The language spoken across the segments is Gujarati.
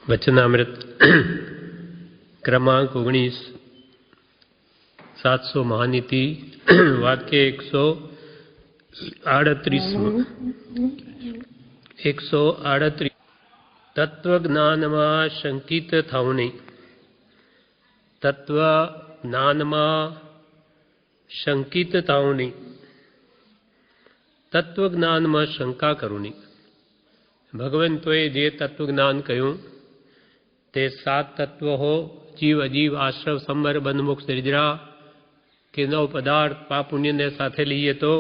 वचनामृत क्रमांक 19 700 महानीति वाक्य 138 तत्वज्ञानमा शंकित थવું નહીં। तत्वज्ञानमा शंकित थવું નહીં। तत्वज्ञाનમાં शंका કરવું નહીં। ભગવંતોએ જે તત્વજ્ઞાન કહ્યું તે 7 તત્વ હો, જીવ અજીવ આશ્રવ સંબર બંધ મોક્ષ નિર્જરા કે 9 પદાર્થ પાપ પુણ્યને સાથે લઈએ તો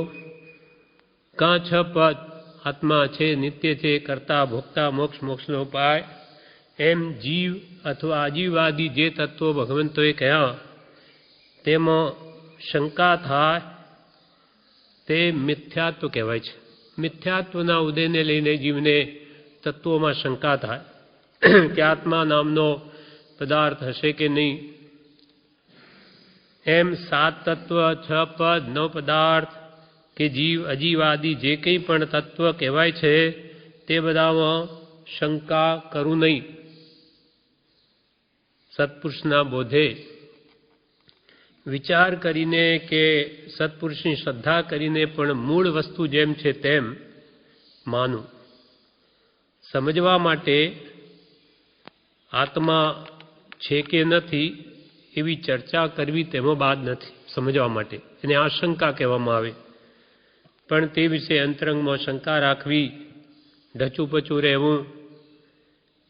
કાં 6 પદ આત્મા છે, નિત્ય છે, કરતા ભોગતા મોક્ષ મોક્ષનો ઉપાય, એમ જીવ અથવા આજીવવાદી જે તત્વો ભગવંતોએ કહ્યા તેમાં શંકા થાય તે મિથ્યાત્વ કહેવાય છે। મિથ્યાત્વના ઉદયને લઈને જીવને તત્વોમાં શંકા થાય કે આત્મા નામનો પદાર્થ હશે કે નહીં। એમ 7 તત્વ, 6 પદ, 9 પદાર્થ કે જીવ અજીવાદી જે કંઈ પણ તત્વ કહેવાય છે તે બધામાં શંકા કરવું નહીં। સત્પુરુષના બોધે વિચાર કરીને કે સત્પુરુષની શ્રદ્ધા કરીને પણ મૂળ વસ્તુ જેમ છે તેમ માનવું। સમજવા માટે આત્મા છે કે નથી એવી ચર્ચા કરવી તેમાં બાદ નથી। સમજવા માટે એને આશંકા કહેવામાં આવે, પણ તે વિશે અંતરંગમાં શંકા રાખવી, ઢચુપચું રહેવું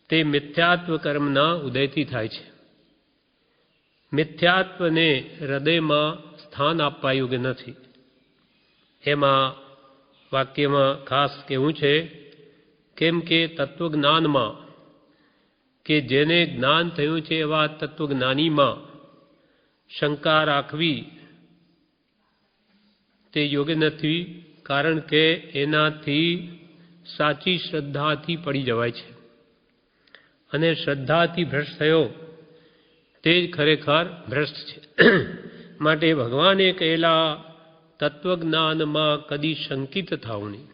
તે મિથ્યાત્વ કર્મના ઉદયથી થાય છે। મિથ્યાત્વને હૃદયમાં સ્થાન આપવા યોગ્ય નથી। એમાં વાક્યમાં ખાસ કહેવું છે કેમ કે તત્વજ્ઞાનમાં કે જેને જ્ઞાન થયું છે એવા તત્વજ્ઞાનીમાં શંકા રાખવી તે યોગ્ય નથી, કારણ કે એનાથી સાચી શ્રદ્ધાથી પડી જવાય છે અને શ્રદ્ધાથી ભ્રષ્ટ થયો તે જ ખરેખર ભ્રષ્ટ છે। માટે ભગવાને કહેલા તત્વજ્ઞાનમાં કદી શંકિત થવું નહીં।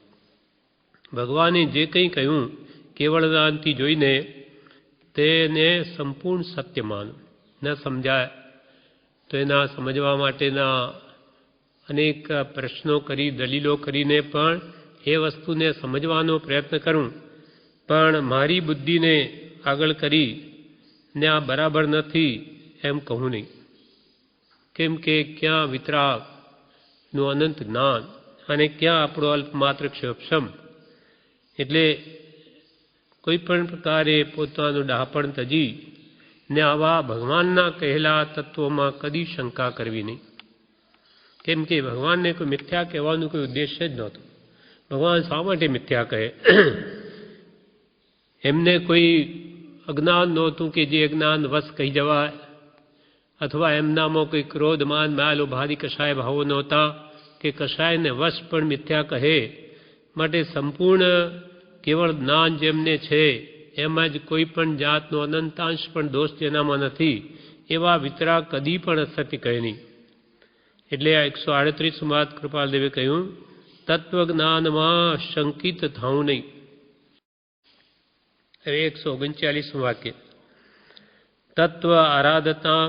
ભગવાને જે કંઈ કહ્યું કેવળ જ્ઞાનથી જોઈને તેને સંપૂર્ણ સત્ય માનો। ન સમજાય તો એના સમજવા માટેના અનેક પ્રશ્નો કરી, દલીલો કરીને પણ એ વસ્તુને સમજવાનો પ્રયત્ન કરું, પણ મારી બુદ્ધિને આગળ કરી ને આ બરાબર નથી એમ કહું નહીં। કેમ કે ક્યાં વિતરાગનું અનંત જ્ઞાન અને ક્યાં આપણો અલ્પમાત્ર ક્ષોભક્ષમ। એટલે કોઈ પણ પ્રકારે પોતાનું ડહાપણ તજી ને આવા ભગવાનના કહેલા તત્વોમાં કદી શંકા કરવી નહીં। કેમ કે ભગવાનને કોઈ મિથ્યા કહેવાનું કોઈ ઉદ્દેશ્ય જ નહોતો। ભગવાન શા માટે મિથ્યા કહે? એમને કોઈ અજ્ઞાન નહોતું કે જે અજ્ઞાન વશ કહી જવાય, અથવા એમનામાં કોઈ ક્રોધ માન માયા લોભાદી કશાય ભાવો નહોતા કે કશાયને વશ પણ મિથ્યા કહે। માટે સંપૂર્ણ કેવળ જ્ઞાન જેમને છે એમાં જ કોઈ પણ જાતનો અનંતાંશ પણ દોષ જેનામાં નથી એવા વિતરાગ કદી પણ અસત્ય કહે નહીં। એટલે આ 138 કૃપાલદેવે કહ્યું તત્વજ્ઞાનમાં શંકિત થવું નહીં। હવે 139 વાક્ય તત્વ આરાધતા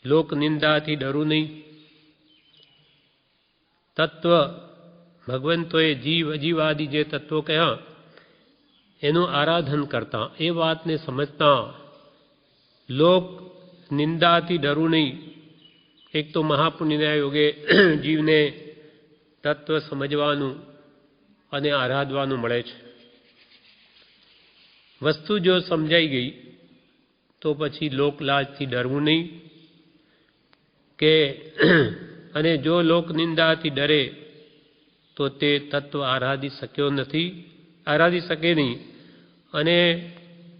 લોક નિંદાથી ડરવું નહીં। તત્વ ભગવંતોએ જીવ અજીવાદી જે તત્વો કહ્યા એનું આરાધન કરતા, એ વાતને સમજતા લોક નિંદાથી ડરવું નહીં। એક તો મહાપુણ્યના યોગે જીવને તત્વ સમજવાનું અને આરાધવાનું મળે છે। વસ્તુ જો સમજાઈ ગઈ તો પછી લોકલાજથી ડરવું નહીં કે અને જો લોક નિંદાથી ડરે તો તે તત્વ આરાધી શકે નહીં અને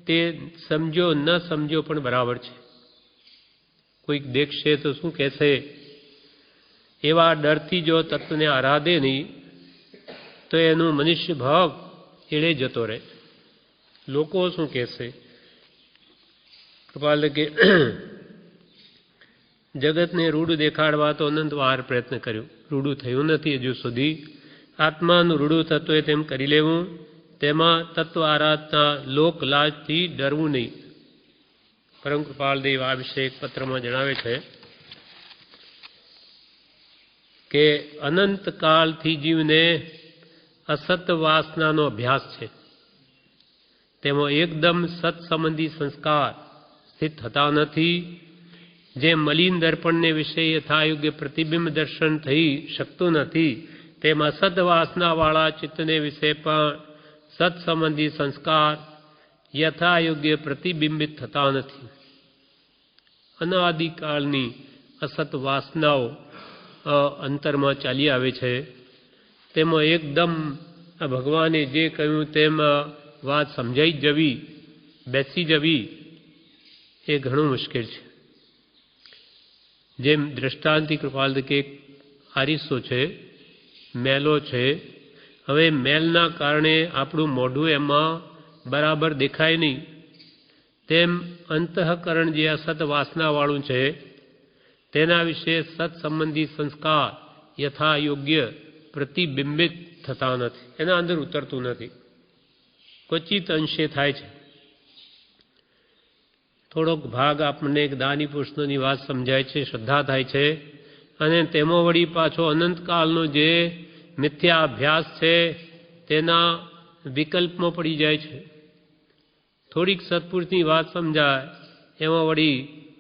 તે સમજો ન સમજો પણ બરાબર છે। કોઈક દેખશે તો શું કહેશે એવા ડરથી જો તત્વને આરાધે નહીં તો એનું મનુષ્ય ભાવ એળે જતો રહે। લોકો શું કહેશે? કૃપાલ કે જગતને રૂડું દેખાડવા તો અનંત વાર પ્રયત્ન કર્યો, રૂડું થયું નથી હજુ સુધી। આત્માનું રૂડું થતું હોય તેમ કરી લેવું તેમાં તત્વ આરાધના લોક લાજથી ડરવું નહીં. પરમ કૃપાલદેવ આ વિશે એક પત્રમાં જણાવે છે કે અનંતકાળથી જીવને અસત વાસનાનો અભ્યાસ છે. તેમાં એકદમ સત સંબંધી સંસ્કાર સ્થિત થતા નથી. જે મલિન દર્પણને વિશે યથાયોગ્ય પ્રતિબિંબ દર્શન થઈ શકતું નથી, તેમ અસત વાસનાવાળા ચિત્તને વિશે પણ સત સંબંધી સંસ્કાર યથાયોગ્ય પ્રતિબિંબિત થતા નથી. અનાદિકાળની અસત વાસનાઓ અંતરમાં ચાલી આવે છે. તેમાં એકદમ ભગવાને જે કહ્યું તેમ વાત સમજાઈ જવી, બેસી જવી એ ઘણું મુશ્કેલ છે. જેમ દ્રષ્ટાંતિ કૃપાલ કે આરીસો છે, મેલો છે. હવે મેલના કારણે આપણું મોઢું એમાં બરાબર દેખાય નહીં, તેમ અંતઃકરણ જે અસત વાસનાવાળું છે તેના વિશે સત સંબંધી સંસ્કાર યથાયોગ્ય પ્રતિબિંબિત થતા નથી, એના અંદર ઉતરતું નથી. ક્વચિત અંશે થાય છે. થોડોક ભાગ આપણને એક દાની પુરુષની વાત સમજાય છે, શ્રદ્ધા થાય છે, અને તેમાં વળી પાછો અનંતકાળનો જે મિથ્યા અભ્યાસ છે તેના વિકલ્પમાં પડી જાય છે. થોડીક સત્પુરુષની વાત સમજાય એમાં વળી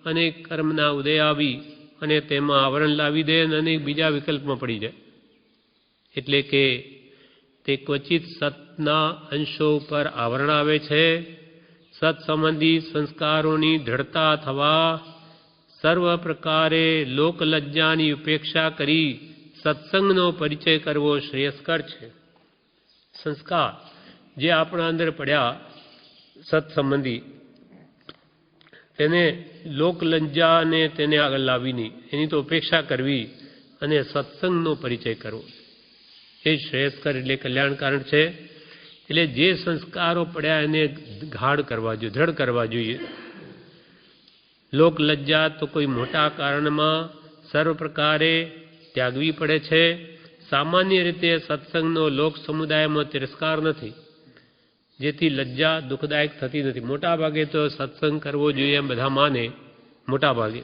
અનેક કર્મના ઉદય આવી અને તેમાં આવરણ લાવી દે અને અનેક બીજા વિકલ્પમાં પડી જાય. એટલે કે તે ક્વચિત સતના અંશો ઉપર આવરણ આવે છે. સત સંબંધી સંસ્કારોની દ્રઢતા થવા સર્વ પ્રકારે લોકલજ્જાની ઉપેક્ષા કરી સત્સંગનો પરિચય કરવો શ્રેયસ્કર છે. સંસ્કાર જે આપણા અંદર પડ્યા સત સંબંધી, તેને લોકલજ્જાને તેને આગળ લાવી નહીં, એની તો ઉપેક્ષા કરવી અને સત્સંગનો પરિચય કરવો એ શ્રેયસ્કર એટલે કલ્યાણકારણ છે. એટલે જે સંસ્કારો પડ્યા એને ગાઢ કરવા જોઈએ, દ્રઢ કરવા જોઈએ. લોકલજ્જા તો કોઈ મોટા કારણમાં સર્વ પ્રકારે ત્યાગવી પડે છે. સામાન્ય રીતે સત્સંગનો લોક સમુદાયમાં તિરસ્કાર નથી, જેથી લજ્જા દુઃખદાયક થતી નથી. મોટા ભાગે તો સત્સંગ કરવો જોઈએ એમ બધા માને, મોટા ભાગે.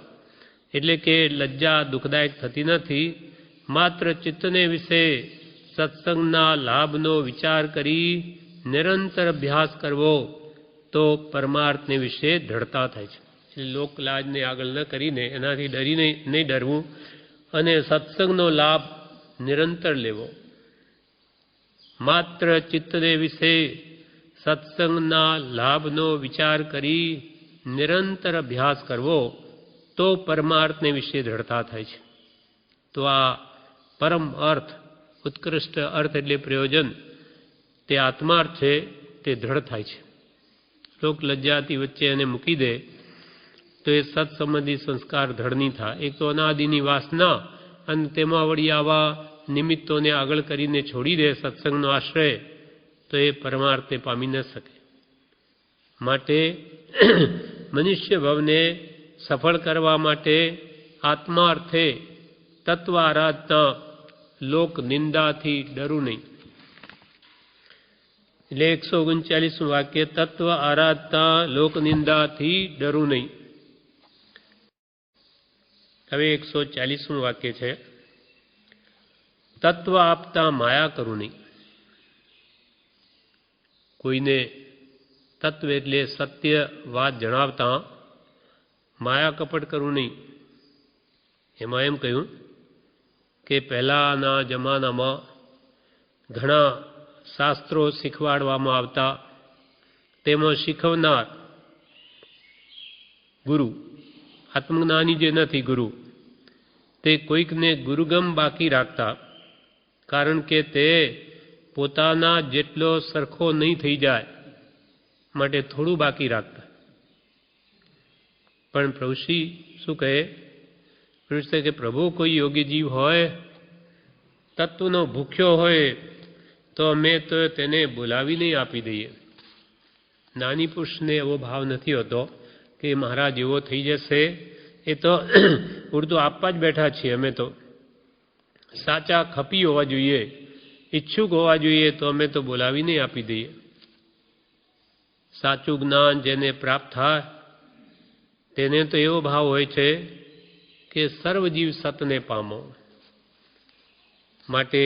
એટલે કે લજ્જા દુઃખદાયક થતી નથી. માત્ર ચિત્તને વિશે સત્સંગના લાભનો વિચાર કરી નિરંતર અભ્યાસ કરવો તો પરમાર્થને વિશે દ્રઢતા થાય છે. એટલે લોકલાજને આગળ ન કરીને એનાથી ડરીને નહીં ડરવું અને સત્સંગનો લાભ નિરંતર લેવો. માત્ર ચિત્તને વિશે સત્સંગના લાભનો વિચાર કરી નિરંતર અભ્યાસ કરવો તો પરમાર્થને વિશે દ્રઢતા થાય છે. તો આ પરમ અર્થ, ઉત્કૃષ્ટ અર્થ એટલે પ્રયોજન, તે આત્માર્થ છે, તે દ્રઢ થાય છે. લોક લજ્જાથી વચ્ચે એને મૂકી દે તો એ સત સંબંધી સંસ્કાર દ્રઢ નહીં થાય. એક તો અનાદિની વાસના અને તેમાં વળી આવા નિમિત્તોને આગળ કરીને છોડી દે સત્સંગનો આશ્રય, તો એ પરમાર્થને પામી ન શકે. માટે મનુષ્ય ભવને સફળ કરવા માટે આત્માર્થે તત્વ આરાધના લોક નિંદાથી ડરું નહીં. એટલે 139 વાક્ય, તત્વ આરાધના લોક નિંદાથી ડરું નહીં. હવે 140 વાક્ય છે, તત્વ આપતા માયા કરું નહીં. કોઈને તત્વ એટલે સત્ય વાત જણાવતા માયા કપટ કરવું નહીં. એમાં એમ કહ્યું કે પહેલાંના જમાનામાં ઘણા શાસ્ત્રો શીખવાડવામાં આવતા, તેમાં શીખવનાર ગુરુ, આત્મજ્ઞાની જે નથી ગુરુ, તે કોઈકને ગુરુગમ બાકી રાખતા, કારણ કે તે પોતાના જેટલો સરખો નહીં થઈ જાય માટે થોડું બાકી રાખતા. પણ પ્રભુશ્રી શું કહે? પ્રભુ કે પ્રભુ કોઈ યોગી જીવ હોય, તત્વનો ભૂખ્યો હોય, તો અમે તો તેને બોલાવી નહીં આપી દઈએ. નાની પુરુષને એવો ભાવ નથી હોતો કે મહારાજ એવો થઈ જશે, એ તો ઉડતું આપવા જ બેઠા છીએ. અમે તો સાચા ખપી હોવા જોઈએ, ઈચ્છુક હોવા જોઈએ, તો અમે તો બોલાવી નહીં આપી દઈએ. સાચું જ્ઞાન જેને પ્રાપ્ત થાય તેને તો એવો ભાવ હોય છે કે સર્વજીવ સતને પામો. માટે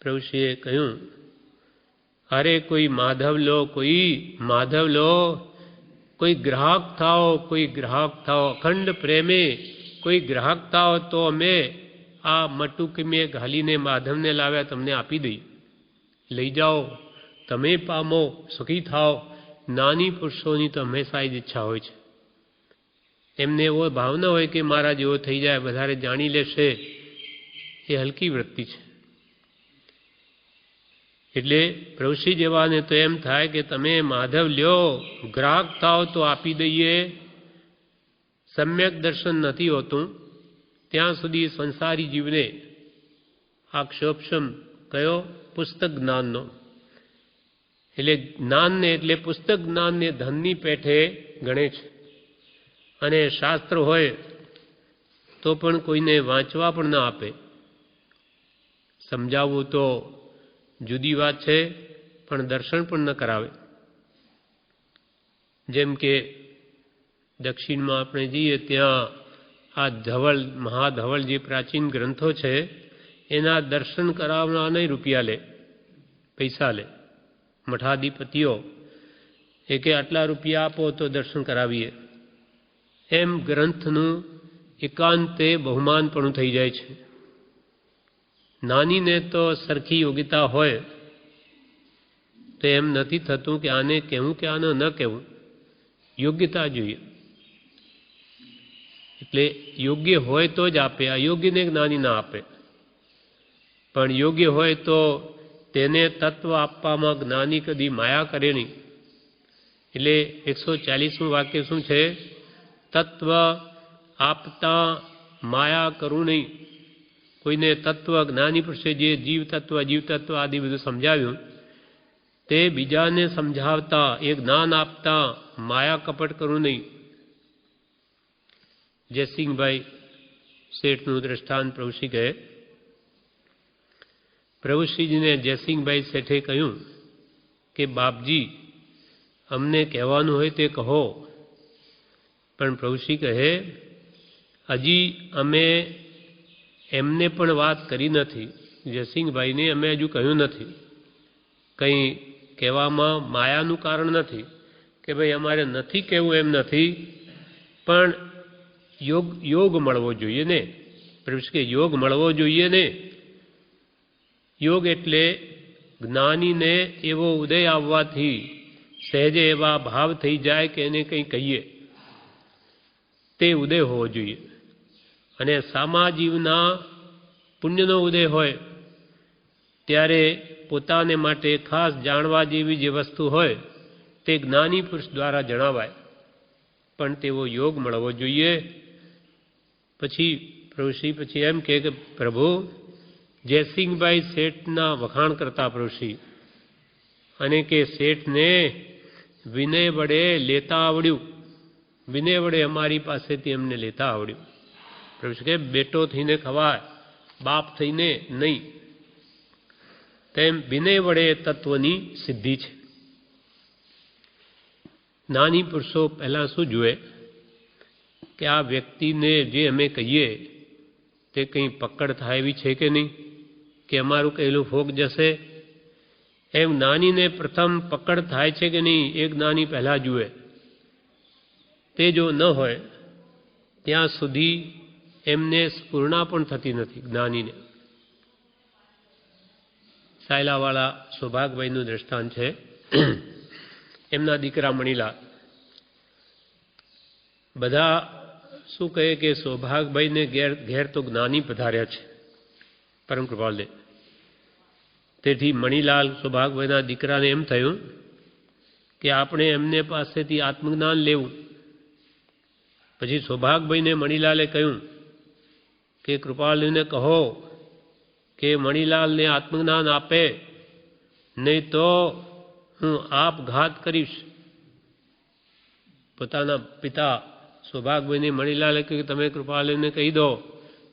પ્રભુશ્રીએ કહ્યું, અરે કોઈ માધવ લો, કોઈ માધવ લો, કોઈ ગ્રાહક થાઓ, કોઈ ગ્રાહક થાઓ, અખંડ પ્રેમે કોઈ ગ્રાહક થાઓ તો અમે આ મટુકી મેં ઘાલીને માધવને લાવ્યા તમને આપી દઈ, લઈ જાઓ, તમે પામો, સુખી થાઓ. નાની પુરુષોની તો હંમેશા જ ઈચ્છા હોય છે. એમને એવો ભાવ ન હોય કે મારા જેવો થઈ જાય, વધારે જાણી લેશે, એ હલકી વૃત્તિ છે. એટલે પ્રભુશ્રી જેવાને તો એમ થાય કે તમે માધવ લ્યો, ગ્રાહક થાઓ તો આપી દઈએ. સમ્યક દર્શન નથી હોતું ત્યાં સુધી સંસારી જીવને આ ક્ષોભક્ષમ કયો પુસ્તક જ્ઞાનનો, એટલે જ્ઞાનને એટલે પુસ્તક જ્ઞાનને ધનની પેઠે ગણે છે. અને શાસ્ત્ર હોય તો પણ કોઈને વાંચવા પણ ના આપે. સમજાવવું તો જુદી વાત છે, પણ દર્શન પણ ન કરાવે. જેમ કે દક્ષિણમાં આપણે જઈએ ત્યાં આ ધવલ, મહાધવલ જે પ્રાચીન ગ્રંથો છે એના દર્શન કરાવવા નહીં રૂપિયા લે, પૈસા લે મઠાધિપતિઓ, એ કે આટલા રૂપિયા આપો તો દર્શન કરાવીએ. એમ ગ્રંથનું એકાંતે બહુમાનપણું થઈ જાય છે. નાનીને તો સરખી યોગ્યતા હોય તો એમ નથી થતું કે આને કહેવું કે આને ન કહેવું, યોગ્યતા જોઈએ. એટલે યોગ્ય હોય તો જ આપે, અયોગ્યને જ્ઞાની ના આપે. પણ યોગ્ય હોય તો તેને તત્વ આપવામાં જ્ઞાની કદી માયા કરે નહીં. એટલે 140મું વાક્ય શું છે? તત્વ આપતા માયા કરું નહીં. કોઈને તત્વ જ્ઞાની પુરુષે જે જીવ તત્વ આદિ બધું સમજાવ્યું તે બીજાને સમજાવતા, એ જ્ઞાન આપતા માયા કપટ કરું નહીં. જયસિંહભાઈ શેઠનું દ્રષ્ટાંત પ્રભુશ્રી કહે. પ્રભુશ્રીજીને જયસિંહભાઈ શેઠે કહ્યું કે બાપજી અમને કહેવાનું હોય તે કહો. પણ પ્રભુશ્રી કહે હજી અમે એમને પણ વાત કરી નથી, જયસિંહભાઈને અમે હજુ કહ્યું નથી. કંઈ કહેવામાં માયાનું કારણ નથી કે ભાઈ અમારે નથી કહેવું, એમ નથી, પણ યોગ મળવો જોઈએ ને. પ્રભુશ્રી કે યોગ મળવો જોઈએ ને. યોગ એટલે જ્ઞાનીને એવો ઉદય આવવાથી સહેજે એવા ભાવ થઈ જાય કે એને કંઈ કહીએ, તે ઉદય હોવો જોઈએ. અને સામા જીવના પુણ્યનો ઉદય હોય ત્યારે પોતાને માટે ખાસ જાણવા જેવી જે વસ્તુ હોય તે જ્ઞાની પુરુષ દ્વારા જણાવાય, પણ તેવો યોગ મળવો જોઈએ. પછી પ્રભુશ્રી પછી એમ કે પ્રભુ જયસિંહભાઈ શેઠના વખાણ કરતા પ્રભુશ્રી, અને કે શેઠને વિનય વડે લેતા આવડ્યું, વિનય વડે અમારી પાસેથી એમને લેતા આવડ્યું. પ્રભુશ્રી કે બેટો થઈને ખવાય, બાપ થઈને નહીં. તેમ વિનય વડે તત્વની સિદ્ધિ છે. નાની પુરુષો પહેલાં શું જુએ કે આ વ્યક્તિને જે અમે કહીએ તે કંઈ પકડ થાય એવી છે કે નહીં, કે અમારું કહેલું ફોગ જશે. એમ નાનીને પ્રથમ પકડ થાય છે કે નહીં એ જ્ઞાની પહેલાં જુએ. તે જો ન હોય ત્યાં સુધી એમને સ્ફૂર્ણા પણ થતી નથી જ્ઞાનીને. સાયલાવાળા સૌભાગભાઈનું દ્રષ્ટાંત છે. એમના દીકરા મણીલાલ, બધા શું કહે કે સૌભાગભાઈને ઘેર તો જ્ઞાની પધાર્યા છે પરમ કૃપાલે. તેથી મણીલાલ સૌભાગભાઈના દીકરાને એમ થયું કે આપણે એમને પાસેથી આત્મજ્ઞાન લેવું. પછી સૌભાગભાઈને મણીલાલે કહ્યું કે કૃપાલને કહો કે મણીલાલને આત્મજ્ઞાન આપે, નહીં તો હું આપઘાત કરીશ. પોતાના પિતા સૌભાગભાઈને મણીલાલે કહ્યું તમે કૃપાલને કહી દો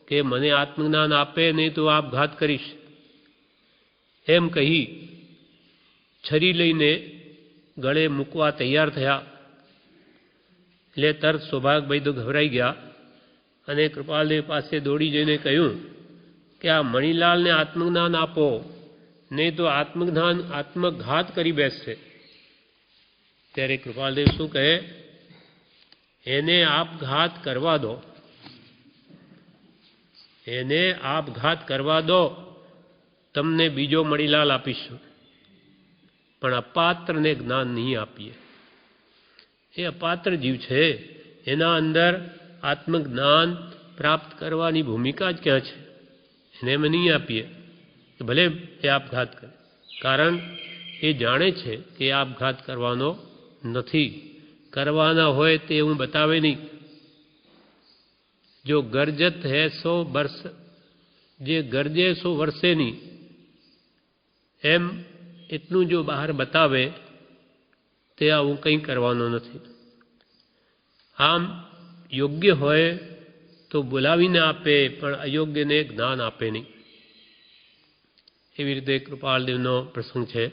કે મને આત્મજ્ઞાન આપે, નહીં તો આપઘાત કરીશ. એમ કહી છરી લઈને ગળે મૂકવા તૈયાર થયા એટલે તરત સૌભાગભાઈ તો ગભરાઈ ગયા અને કૃપાલદેવ પાસે દોડી જઈને કહ્યું કે આ મણિલાલને આત્મજ્ઞાન આપો, નહીં તો આત્મઘાત કરી બેસશે. ત્યારે કૃપાલદેવ શું કહે, એને આપઘાત કરવા દો, એને આપઘાત કરવા દો, તમને બીજો મણિલાલ આપીશું, પણ અપાત્રને જ્ઞાન નહીં આપીએ. એ અપાત્ર જીવ છે, એના અંદર આત્મજ્ઞાન પ્રાપ્ત કરવાની ભૂમિકા જ ક્યાં છે? એને અમે નહીં આપીએ તો ભલે એ આપઘાત કરે, કારણ એ જાણે છે કે આપઘાત કરવાનો નથી, કરવાના હોય તે હું બતાવે નહીં. જો ગરજત હે સો બરસ, જે ગરજે સો વર્ષે નહીં, એમ એટલું જો બહાર બતાવે તે આવું કંઈ કરવાનો નથી. આમ યોગ્ય હોય તો બોલાવીને આપે, પણ અયોગ્યને જ્ઞાન આપે નહીં. એવી રીતે કૃપાલદેવનો પ્રસંગ છે.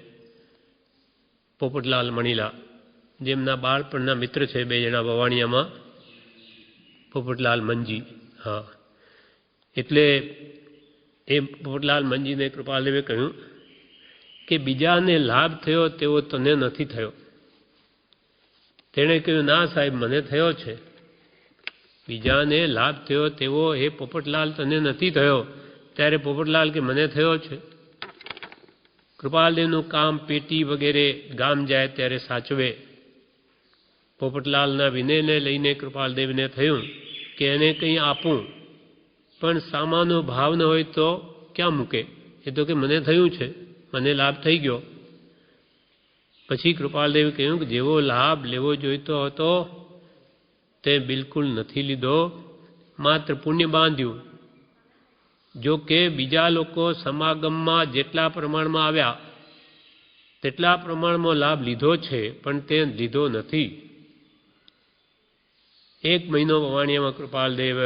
પોપટલાલ મણીલા જેમના બાળપણના મિત્ર છે, 2 જણા વવાણિયામાં, પોપટલાલ મંજી. હા, એટલે એ પોપટલાલ મંજીને કૃપાલદેવે કહ્યું કે બીજાને લાભ થયો તેવો તને નથી થયો. તેણે કહ્યું, ના સાહેબ, મને થયો છે. બીજાને લાભ થયો તેવો હે પોપટલાલ તને નથી થયો. ત્યારે પોપટલાલ કે મને થયો છે. કૃપાલદેવનું કામ પેટી વગેરે ગામ જાય ત્યારે સાચવે. પોપટલાલના વિનયને લઈને કૃપાલદેવને થયું કે એને કંઈ આપું, પણ સામાનો ભાવ ન હોય તો ક્યાં મૂકે? એ તો કે મને થયું છે, મને લાભ થઈ ગયો. પછી કૃપાલદેવે કહ્યું કે જેવો લાભ લેવો જોઈતો હતો તે બિલકુલ નથી લીધો, માત્ર પુણ્ય બાંધ્યું. જો કે બીજા લોકો સમાગમમાં જેટલા પ્રમાણમાં આવ્યા તેટલા પ્રમાણમાં લાભ લીધો છે, પણ તે લીધો નથી. 1 મહિનો વવાણિયામાં કૃપાલદેવ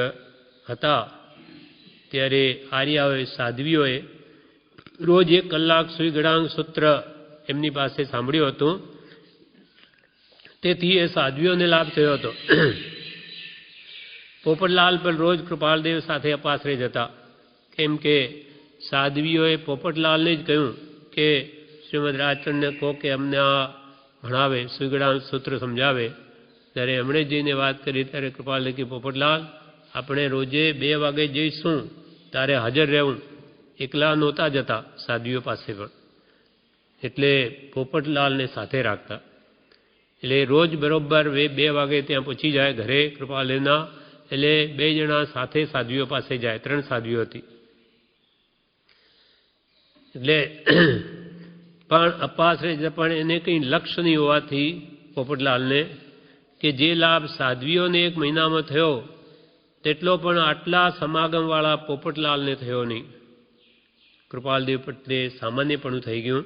હતા ત્યારે આર્યાઓએ, સાધ્વીઓએ રોજ 1 કલાક સુઈગળાંગ સૂત્ર એમની પાસે સાંભળ્યું હતું. તેથી એ સાધ્વીઓને લાભ થયો હતો. પોપટલાલ પણ રોજ કૃપાલદેવ સાથે અપાશ્રય જતા, કેમ કે સાધ્વીઓએ પોપટલાલને જ કહ્યું કે શ્રીમદ રાજચંદ્રને કહો કે અમને આ ભણાવે, સુઈગળાંગ સૂત્ર સમજાવે. ત્યારે એમણે જઈને વાત કરી ત્યારે કૃપાલદેવ કે પોપટલાલ, આપણે રોજે 2 વાગે જઈશું, તારે હાજર રહેવું. એકલા નહોતા જતા સાધ્વીઓ પાસે પણ, એટલે પોપટલાલને સાથે રાખતા. એટલે રોજ બરોબર 2 વાગે ત્યાં પહોંચી જાય ઘરે કૃપાલદેવના. એટલે 2 જણા સાથે સાધ્વીઓ પાસે જાય. 3 સાધ્વીઓ હતી. એટલે પણ અપાશ્રય, પણ એને કંઈ લક્ષ્ય નહીં હોવાથી પોપટલાલને કે જે લાભ સાધ્વીઓને 1 મહિનામાં થયો તેટલો પણ આટલા સમાગમવાળા પોપટલાલને થયો નહીં. કૃપાલદેવ પ્રત્યે સામાન્યપણું થઈ ગયું.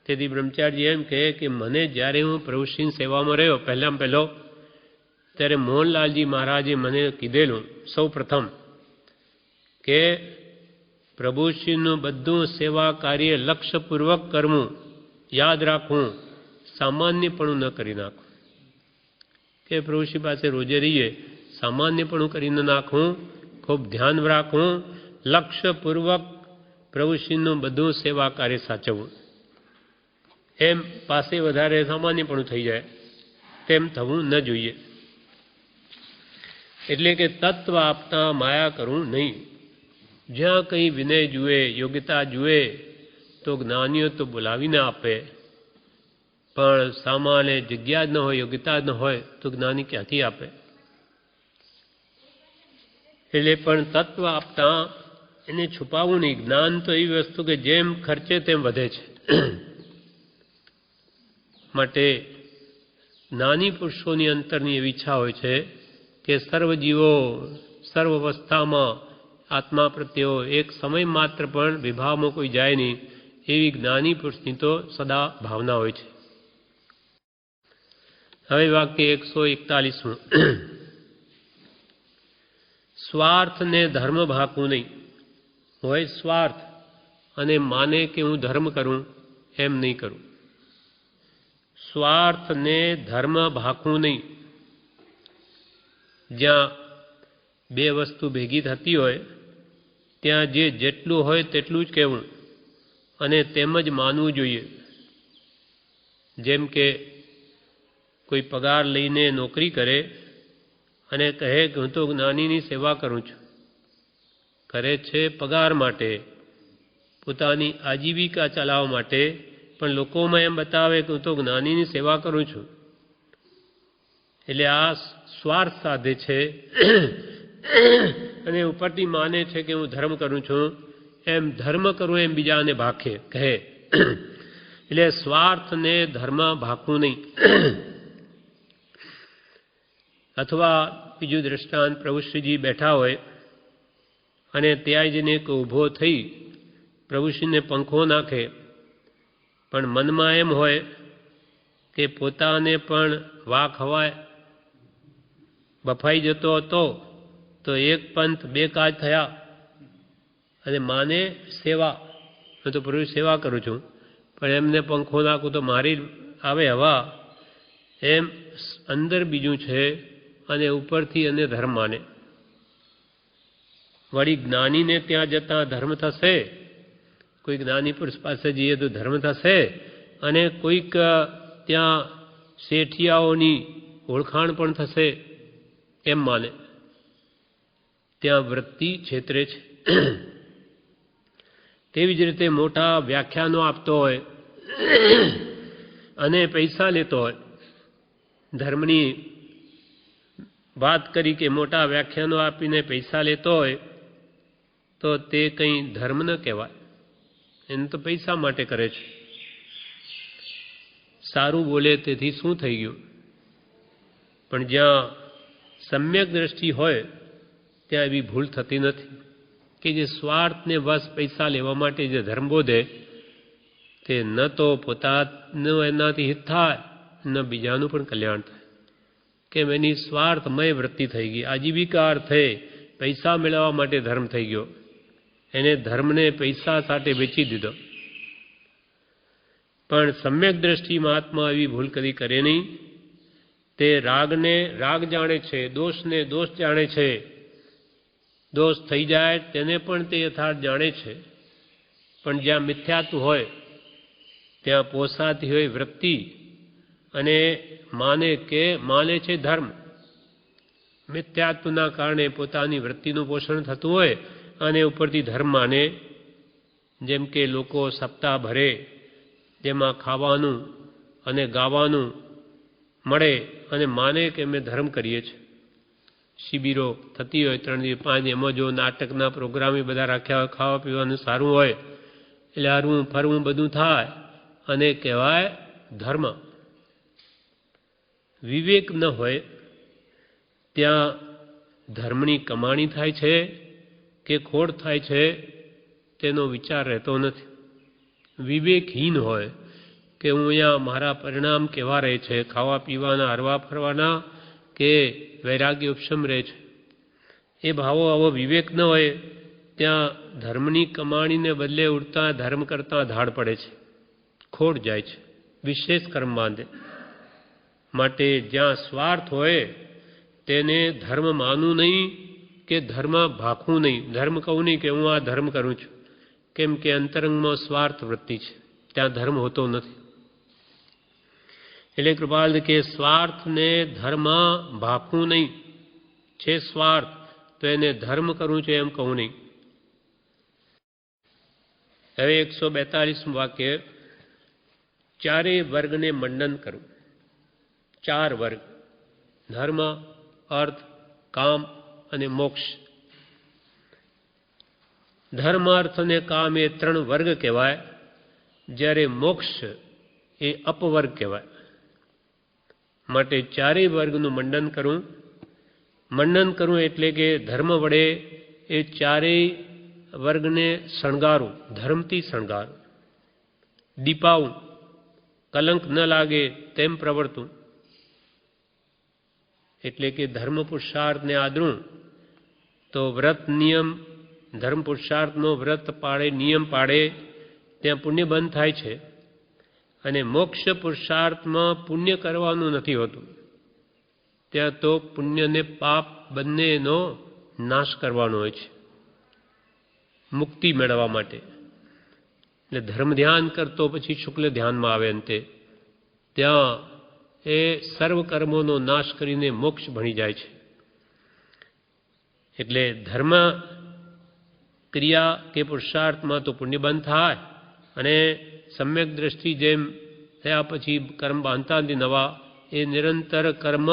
તેથી બ્રહ્મચારી એમ કહે કે મને જ્યારે હું પ્રભુશ્રીની સેવામાં રહ્યો પહેલો, ત્યારે મોહનલાલજી મહારાજે મને કીધેલું સૌ પ્રથમ કે પ્રભુશ્રીનું બધું સેવા કાર્ય લક્ષ્યપૂર્વક કરવું, યાદ રાખવું, સામાન્યપણું ન કરી નાખવું. કે પ્રભુશ્રી પાસે રોજે રહીએ, સામાન્યપણું કરી ન નાખવું, ખૂબ ધ્યાન રાખવું, લક્ષ્યપૂર્વક પ્રભુશ્રીનું બધું સેવા કાર્ય સાચવવું. એમ પાસે વધારે સામાન્યપણું થઈ જાય તેમ થવું ન જોઈએ. એટલે કે તત્વ આપતા માયા કરવું નહીં. જ્યાં કંઈ વિનય જુએ, યોગ્યતા જુએ તો જ્ઞાનીઓ તો બોલાવીને આપે, પણ સામાન્ય જગ્યા જ ન હોય, યોગ્યતા જ ન હોય તો જ્ઞાની ક્યાંથી આપે? એટલે પણ તત્વ આપતા એને છુપાવવું નહીં. જ્ઞાન તો એવી વસ્તુ કે જેમ ખર્ચે તેમ વધે છે. માટે જ્ઞાની પુરુષોની અંતરની એવી ઈચ્છા હોય છે કે સર્વ જીવો સર્વ અવસ્થામાં આત્મા પ્રત્યેઓ એક સમય માત્ર પણ વિભાવમાં કોઈ જાય નહીં, એવી જ્ઞાની પુરુષની તો સદા ભાવના હોય છે. હવે વાક્ય 141. સ્વાર્થ ને ધર્મ ભાગવું નહીં. હોય સ્વાર્થ અને માને કે હું ધર્મ કરું એમ નહીં કરવું. સ્વાર્થને ધર્મ ભાખવું નહીં. જ્યાં બે વસ્તુ ભેગી થતી હોય ત્યાં જેટલું હોય તેટલું જ કહેવું અને તેમ જ માનવું જોઈએ. જેમ કે કોઈ પગાર લઈને નોકરી કરે અને કહે કે હું તો જ્ઞાનીની સેવા કરું છું. કરે છે પગાર માટે, પોતાની આજીવિકા ચલાવવા માટે, પણ લોકોમાં એમ બતાવે કે હું તો જ્ઞાનીની સેવા કરું છું. એટલે આ સ્વાર્થ સાધે છે અને ઉપરથી માને છે કે હું ધર્મ કરું છું. એમ ધર્મ કરું એમ બીજાને ભાખે કહે. એટલે સ્વાર્થને ધર્મ ભાખવું નહીં. અથવા બીજું દ્રષ્ટાંત, પ્રભુશ્રીજી બેઠા હોય અને ત્યાં જઈને એક ઊભો થઈ પ્રભુશ્રીને પંખો નાખે, પણ મનમાં એમ હોય કે પોતાને પણ વાક હવાય બફાઈ જતો હતો તો એક પંથ બે કાજ થયા. અને માને સેવા, હું તો પ્રભુ સેવા કરું છું, પણ એમને પંખો નાખું તો મારી આવે હવા. એમ અંદર બીજું છે અને ઉપરથી અને ધર્મ માને. વળી જ્ઞાનીને ત્યાં જતાં ધર્મ થશે, કોઈ જ્ઞાની પુરુષ પાસે જઈએ તો ધર્મ થશે, અને કોઈક ત્યાં શેઠિયાઓની ઓળખાણ પણ થશે એમ માને. ત્યાં વૃત્તિ છેતરે છે. તેવી જ રીતે મોટા વ્યાખ્યાનો આપતો હોય અને પૈસા લેતો હોય. ધર્મની વાત કરી કે મોટા વ્યાખ્યાનો આપીને પૈસા લેતો હોય તો તે કંઈ ધર્મ ન કહેવાય. એને તો પૈસા માટે કરે છે. સારું બોલે તેથી શું થઈ ગયું? પણ જ્યાં સમ્યક દ્રષ્ટિ હોય ત્યાં એવી ભૂલ થતી નથી કે જે સ્વાર્થને વશ પૈસા લેવા માટે જે ધર્મ બોધે તે ન તો પોતાનું એનાથી હિત થાય ન બીજાનું પણ કલ્યાણ થાય. કેમ? એની સ્વાર્થમય વૃત્તિ થઈ ગઈ. આજીવિકા અર્થે પૈસા મેળવવા માટે ધર્મ થઈ ગયો. એને ધર્મને પૈસા સાથે વેચી દીધો. પણ સમ્યક દ્રષ્ટિમાં આત્મા એવી ભૂલ કદી કરે નહીં. તે રાગને રાગ જાણે છે, દોષને દોષ જાણે છે. દોષ થઈ જાય તેને પણ તે યથાર્થ જાણે છે. પણ જ્યાં મિથ્યાત્વ હોય ત્યાં પોસાતી હોય વૃત્તિ અને માને છે ધર્મ. મિથ્યાત્વના કારણે પોતાની વૃત્તિનું પોષણ થતું હોય અને ઉપરથી ધર્મ માને. જેમ કે લોકો સપ્તાહ ભરે જેમાં ખાવાનું અને ગાવાનું મળે અને માને કે અમે ધર્મ કરીએ છીએ. શિબિરો થતી હોય 3 દિવસ 5 દિવસ, એમાં જો નાટકના પ્રોગ્રામ બધા રાખ્યા હોય, ખાવા પીવાનું સારું હોય, એટલે હરવું ફરવું બધું થાય અને કહેવાય ધર્મ. વિવેક ન હોય ત્યાં ધર્મની કમાણી થાય છે કે ખોટ થાય છે તેનો વિચાર રહેતો નથી. વિવેકહીન હોય કે હું અહીંયા મારા પરિણામ કેવા રહે છે, ખાવા પીવાના, હરવા ફરવાના કે વૈરાગ્ય ઉપશમ રહે છે, એ ભાવો આવો વિવેક ન હોય ત્યાં ધર્મની કમાણીને બદલે ઉડતા ધર્મ કરતાં ધાડ પડે છે, ખોટ જાય છે, વિશેષ કર્મ બાંધે. માટે જ્યાં સ્વાર્થ હોય તેને ધર્મ માનવું નહીં કે ધર્મ ભાખવું નહીં. ધર્મ કહું નહીં કે હું આ ધર્મ કરું છું, કેમ કે અંતરંગમાં સ્વાર્થ વૃત્તિ છે, ત્યાં ધર્મ હોતો નથી. એટલે કૃપાલ કે સ્વાર્થને ધર્મ ભાખવું નહીં. છે સ્વાર્થ તો એને ધર્મ કરવું છે એમ કહું નહીં. હવે 142 વાક્ય, ચારેય વર્ગને મંડન કરવું. 4 વર્ગ: ધર્મ, અર્થ, કામ અને મોક્ષ. ધર્મ, અર્થ અને કામ એ 3 વર્ગ કહેવાય, જ્યારે મોક્ષ એ અપવર્ગ કહેવાય. માટે ચારેય વર્ગનું મંડન કરવું. મંડન કરવું એટલે કે ધર્મ વડે એ ચારેય વર્ગને શણગારવું, ધર્મથી શણગારવું, દીપાવું, કલંક ન લાગે તેમ પ્રવર્તવું. એટલે કે ધર્મ પુરુષાર્થને આદરું તો વ્રત નિયમ, ધર્મ પુરુષાર્થનો વ્રત પાળે, નિયમ પાળે ત્યાં પુણ્ય બંધ થાય છે અને મોક્ષ પુરુષાર્થમાં પુણ્ય કરવાનું નથી હોતું. ત્યાં તો પુણ્ય ને પાપ બંનેનો નાશ કરવાનો હોય છે મુક્તિ મેળવવા માટે. એટલે ધર્મ ધ્યાન કરતો પછી શુક્લ ધ્યાનમાં આવે અંતે ત્યાં એ સર્વ કર્મોનો નાશ કરીને મોક્ષ ભણી જાય છે. એટલે ધર્મ ક્રિયા કે પુરુષાર્થમાં તો પુણ્ય બંધ થાય અને સમ્યક દ્રષ્ટિ જેમ થયા પછી કર્મ બાંધતા નથી નવા, એ નિરંતર કર્મ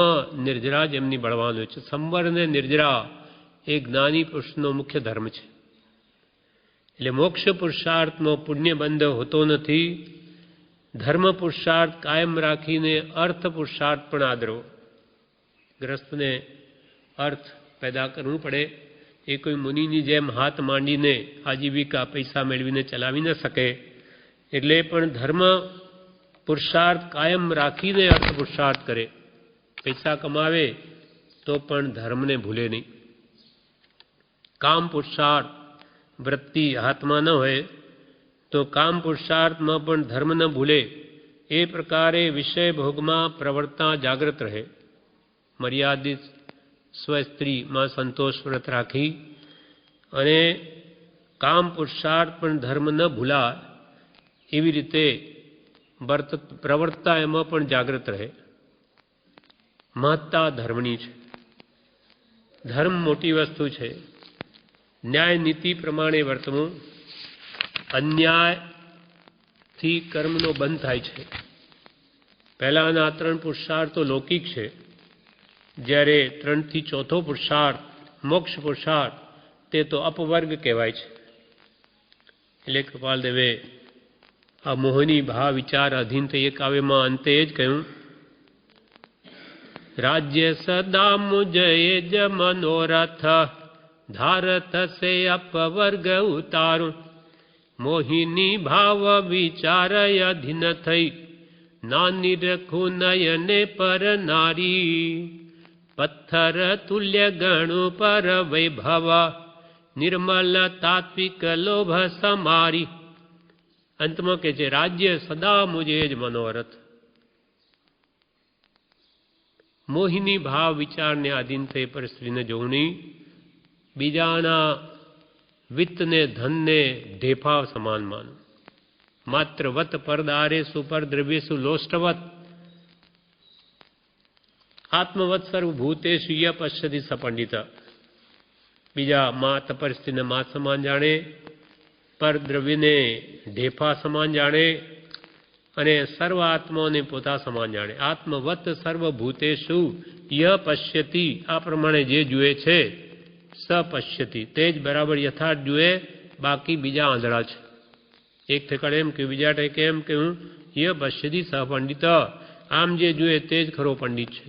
નિર્જરા જેમની બળવાનું છે. સંવર અને નિર્જરા એ જ્ઞાની પુરુષનો મુખ્ય ધર્મ છે. એટલે મોક્ષ પુરુષાર્થમાં પુણ્ય બંધ હોતો નથી. ધર્મ પુરુષાર્થ કાયમ રાખીને અર્થ પુરુષાર્થ પણ આદરવો. ગ્રસ્તને અર્થ પેદા કરવું પડે. એ કોઈ મુનિની જેમ હાથ માંડીને આજીવિકા પૈસા મેળવીને ચલાવી ન શકે. એટલે પણ ધર્મ પુરુષાર્થ કાયમ રાખીને અર્થ પુરુષાર્થ કરે. પૈસા કમાવે તો પણ ધર્મને ભૂલે નહીં. કામ પુરુષાર્થ વૃત્તિ હાથમાં ન હોય તો કામ પુરુષાર્થમાં પણ ધર્મ ન ભૂલે. એ પ્રકારે વિષય ભોગમાં પ્રવર્તતા જાગૃત રહે. મર્યાદિત સ્વસ્ત્રીમાં સંતોષ વ્રત રાખી અને કામ પુરુષાર્થ પણ ધર્મ ન ભૂલા એવી રીતે પ્રવર્તતા એમાં પણ જાગૃત રહે. મહત્તા ધર્મની છે. ધર્મ મોટી વસ્તુ છે. ન્યાય નીતિ પ્રમાણે વર્તવું. અન્યાયથી કર્મનો બંધ થાય છે. પહેલાના 3 પુરુષાર્થ તો લૌકિક છે, જ્યારે 3 થી 4થો પુરુષાર્થ મોક્ષ પુરુષાર્થ તે તો અપવર્ગ કહેવાય છે. એટલે કૃપાલદેવે આ મોહની ભાવ વિચાર અધીન થઈ કાવ્યમાં અંતે જ કહ્યું, રાજ્ય સદા મુજય જ મનોરથ ધારત સે અપવર્ગ ઉતારું. મોહિની ભાવ વિચારય અધીન થઈ નાની રખું નયને પર નારી. પથ્થર તુલ્ય ગણું પર વૈભવ નિર્મલ તાત્વિક લોભ સમારી. અંતમાં કે છે રાજ્ય સદા મુજે જ મનોરથ. મોહિની ભાવ વિચારને આધીન થઈ પર સ્ત્રીને જોવું નહીં. બીજાના વિત્તને ધનને ઢેફા સમાન માનવું. માત્ર વત પરદારેસુ પર દ્રવ્યેસુ લોષ્ટવત આત્મવત સર્વભૂતેષુ ય પશ્યતિ સ પંડિત. બીજા માત પરિસ્થિતિને માત સમાન જાણે, પર દ્રવ્યને ઢેફા સમાન જાણે અને સર્વ આત્માઓને પોતા સમાન જાણે. આત્મવત સર્વભૂતેષુ ય પશ્યતિ, આ પ્રમાણે જે જુએ છે સ પશ્યતિ, તે જ બરાબર યથાર્થ જુએ. બાકી બીજા આંધળા છે. એક ઠેકાણે એમ કહ્યું, બીજા ઠેકે એમ કહ્યું ય પશ્યતિ સ પંડિત. આમ જે જુએ તે જ ખરો પંડિત છે.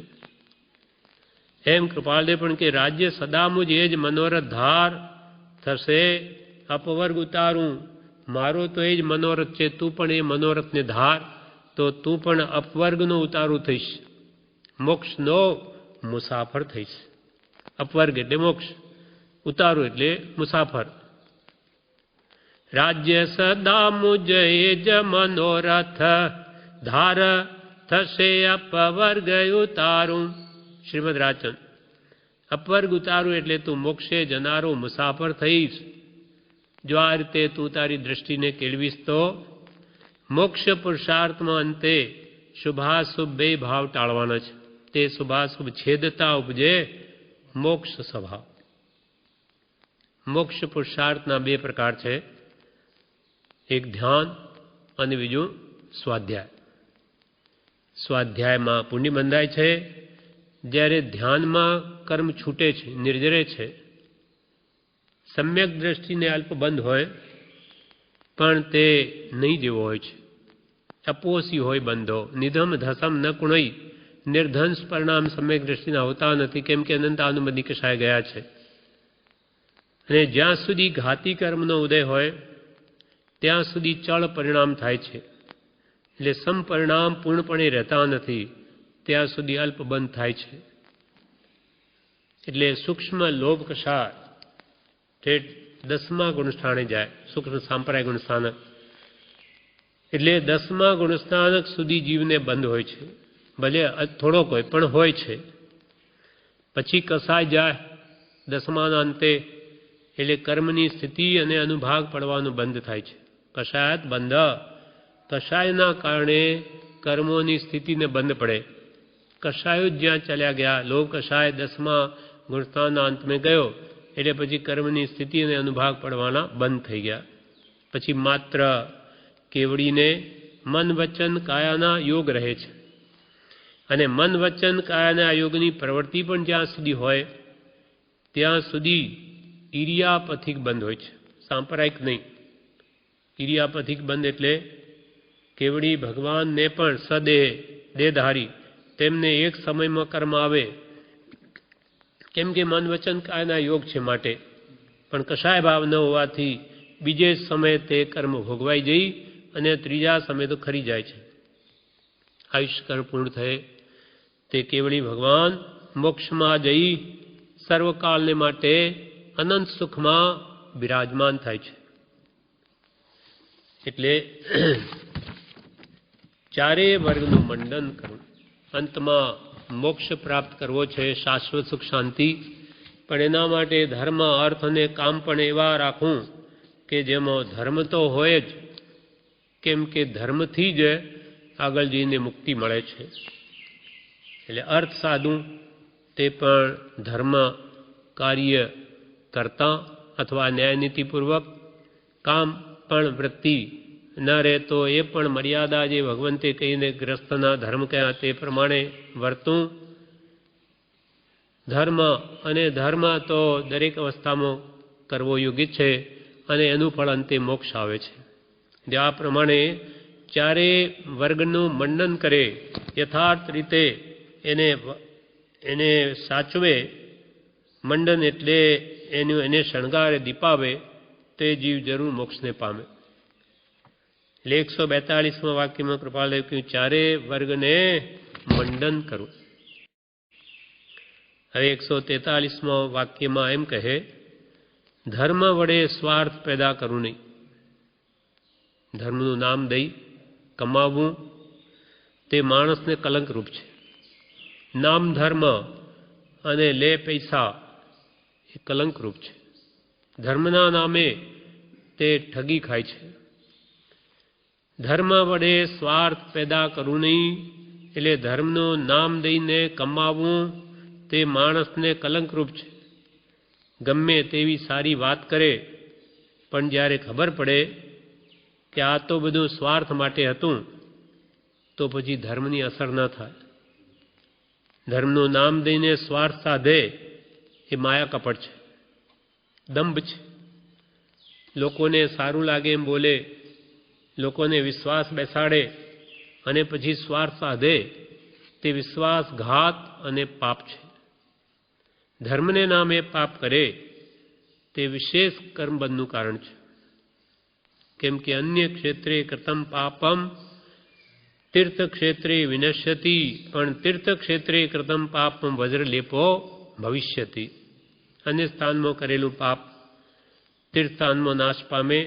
એમ કૃપાલદેવ પણ કે રાજ્ય સદા મુજ એ જ મનોરથ ધાર થશે અપવર્ગ ઉતારું. મારો તો એ જ મનોરથ છે, તું પણ એ મનોરથને ધાર તો તું પણ અપવર્ગનો ઉતારું થઈશ, મોક્ષનો મુસાફર થઈશ. અપવર્ગ એટલે મોક્ષ, ઉતારું એટલે મુસાફર. રાજ્ય સદા મુજ એ જ મનોરથ ધાર થશે અપવર્ગ ઉતારું. શ્રીમદ રાજચંદ, અપવર્ગ ઉતારું એટલે તું મોક્ષે જનારો મુસાફર થઈશ. જો આ રીતે તું તારી દ્રષ્ટિને કેળવીશ તો મોક્ષ પુરુષાર્થમાં અંતે શુભાશુભ 2 ભાવ ટાળવાના છે. તે શુભાશુભ છેદતા ઉપજે મોક્ષ સ્વભાવ. મોક્ષ પુરુષાર્થના 2 પ્રકાર છે, એક ધ્યાન અને બીજું સ્વાધ્યાય. સ્વાધ્યાયમાં પુણ્ય બંધાય છે, જ્યારે ધ્યાનમાં કર્મ છૂટે છે, નિર્જરે છે. સમ્યક દ્રષ્ટિને અલ્પબંધ હોય પણ તે નહીં જેવો હોય છે. અપોસી હોય બંધો. નિધમ ધસમ ન કુણઈ નિર્ધંસ પરિણામ સમ્યક દ્રષ્ટિના હોતા નથી, કેમ કે અનંત અનુબંધી કશાય ગયા છે. અને જ્યાં સુધી ઘાતી કર્મનો ઉદય હોય ત્યાં સુધી ચળ પરિણામ થાય છે. એટલે સમપરિણામ પૂર્ણપણે રહેતા નથી, ત્યાં સુધી અલ્પબંધ થાય છે. એટલે સૂક્ષ્મ લોભ કષાય ઠેઠ 10મા ગુણસ્થાને જાય, સૂક્ષ્મ સાંપ્રદાય ગુણસ્થાન. એટલે 10મા ગુણસ્થાનક સુધી જીવને બંધ હોય છે, ભલે થોડોક હોય પણ હોય છે. પછી કસાય જાય 10માના અંતે, એટલે કર્મની સ્થિતિ અને અનુભાગ પડવાનું બંધ થાય છે. કષાયત બંધ, કષાયના કારણે કર્મોની સ્થિતિને બંધ પડે. કષાયો જ જ્યાં ચાલ્યા ગયા, લોભ કષાય 10મા ગુણસ્થાનના અંતમાં ગયો, એટલે પછી કર્મની સ્થિતિ અને અનુભાગ પડવાના બંધ થઈ ગયા. પછી માત્ર કેવડીને મન વચન કાયાના યોગ રહે છે. અને મન વચન કાયાના યોગની પ્રવૃત્તિ પણ જ્યાં સુધી હોય ત્યાં સુધી ઇરિયાપથિક બંધ હોય છે, સાંપ્રદાયિક નહીં. ઇરિયાપથિક બંધ એટલે કેવડી ભગવાનને પણ સદેહ દેહધારી તેમને એક સમયમાં કર્મ આવે, કેમ કે મન વચન કાયના યોગ છે માટે. પણ કશાય ભાવ ન હોવાથી બીજે સમયે તે કર્મ ભોગવાઈ જઈ અને ત્રીજા સમયે તો ખરી જાય છે. આયુષ્યકાળ પૂર્ણ થયે તે કેવળી ભગવાન મોક્ષમાં જઈ સર્વકાળને માટે અનંત સુખમાં બિરાજમાન થાય છે. એટલે ચારે વર્ગનું મંડન કરવું, અંતમાં મોક્ષ પ્રાપ્ત કરવો છે, શાશ્વત સુખ શાંતિ. પણ એના માટે ધર્મ અર્થ અને કામ પણ એવા રાખવું કે જેમાં ધર્મ તો હોય જ, કેમ કે ધર્મથી જ આગળ જઈને મુક્તિ મળે છે. એટલે અર્થ સાધું તે પણ ધર્મ કાર્ય કરતા અથવા ન્યાયનીતિપૂર્વક, કામ પણ વૃત્તિ ન રહેતો એ પણ મર્યાદા જે ભગવંતે કહીને ગ્રસ્તના ધર્મ કયા તે પ્રમાણે વર્તું. ધર્મ અને ધર્મ તો દરેક અવસ્થામાં કરવો યોગ્ય છે અને એનું ફળ અંતે મોક્ષ આવે છે. જે આ પ્રમાણે ચારે વર્ગનું મંડન કરે, યથાર્થ રીતે એને સાચવે. મંડન એટલે એને શણગારે, દીપાવે, તે જીવ જરૂર મોક્ષને પામે. એટલે 142મા વાક્યમાં કૃપાલદેવ કહ્યું ચારે વર્ગને મંડન કરવું. હવે 143મા વાક્યમાં એમ કહે, ધર્મ વડે સ્વાર્થ પેદા કરવું નહીં. ધર્મનું નામ દઈ કમાવવું તે માણસને કલંકરૂપ છે. નામ ધર્મ અને લે પૈસા એ કલંકરૂપ છે. ધર્મના નામે તે ઠગી ખાય છે. ધર્મ વડે સ્વાર્થ પેદા કરવું નહીં એટલે ધર્મનું નામ દઈને કમાવવું તે માણસને કલંકરૂપ છે. ગમે તેવી સારી વાત કરે, પણ જ્યારે ખબર પડે કે આ તો બધું સ્વાર્થ માટે હતું, તો પછી ધર્મની અસર ન થાય. ધર્મનું નામ દઈને સ્વાર્થ સાધે એ માયા કપટ છે, દંભ છે. લોકોને સારું લાગે એમ બોલે, લોકોને વિશ્વાસ બેસાડે અને પછી સ્વાર્થ સાધે તે વિશ્વાસઘાત અને પાપ છે. ધર્મને નામે પાપ કરે તે વિશેષ કર્મબંધનું કારણ છે. કેમ કે અન્ય ક્ષેત્રે કૃતમ પાપમ તીર્થક્ષેત્રે વિનશ્યતિ, પણ તીર્થક્ષેત્રે કૃતમ પાપમ વજ્રલેપો ભવિષ્યતિ. અન્ય સ્થાનમાં કરેલું પાપ તીર્થસ્થાનમાં નાશ પામે.